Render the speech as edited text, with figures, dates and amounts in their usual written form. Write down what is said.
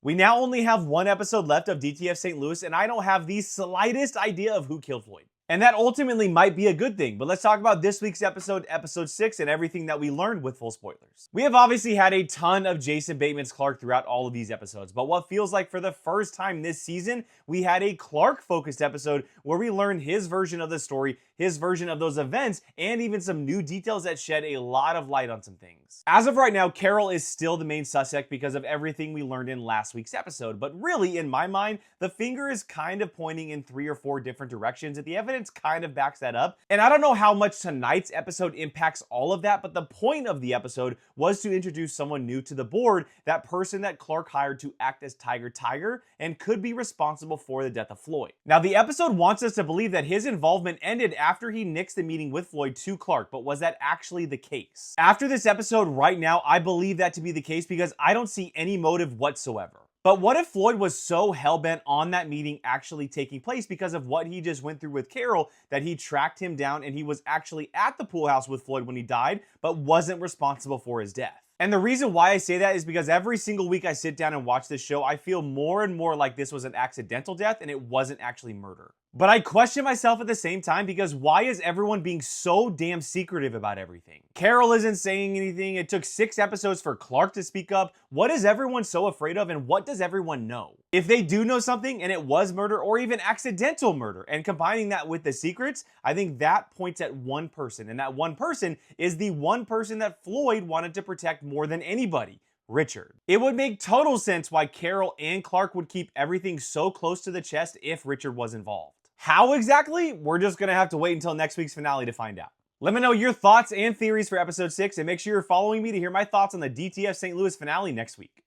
We now only have one episode left of DTF St. Louis, and I don't have the slightest idea of who killed Floyd. And that ultimately might be a good thing, but let's talk about this week's episode, episode 6, and everything that we learned with full spoilers. We have obviously had a ton of Jason Bateman's Clark throughout all of these episodes, but what feels like for the first time this season, we had a Clark-focused episode where we learned his version of the story, his version of those events, and even some new details that shed a lot of light on some things. As of right now, Carol is still the main suspect because of everything we learned in last week's episode, but really, in my mind, the finger is kind of pointing in 3 or 4 different directions, and the evidence kind of backs that up. And I don't know how much tonight's episode impacts all of that, but the point of the episode was to introduce someone new to the board, that person that Clark hired to act as Tiger and could be responsible for the death of Floyd. Now, the episode wants us to believe that his involvement ended after he nixed the meeting with Floyd to Clark, but was that actually the case? After this episode right now, I believe that to be the case because I don't see any motive whatsoever. But what if Floyd was so hell-bent on that meeting actually taking place because of what he just went through with Carol that he tracked him down and he was actually at the pool house with Floyd when he died, but wasn't responsible for his death? And the reason why I say that is because every single week I sit down and watch this show, I feel more and more like this was an accidental death and it wasn't actually murder. But I question myself at the same time because why is everyone being so damn secretive about everything? Carol isn't saying anything. It took 6 episodes for Clark to speak up. What is everyone so afraid of and what does everyone know? If they do know something and it was murder or even accidental murder and combining that with the secrets, I think that points at one person, and that one person is the one person that Floyd wanted to protect more than anybody. Richard. It would make total sense why Carol and Clark would keep everything so close to the chest if Richard was involved. How exactly? We're just gonna have to wait until next week's finale to find out. Let me know your thoughts and theories for episode 6, and make sure you're following me to hear my thoughts on the DTF St. Louis finale next week.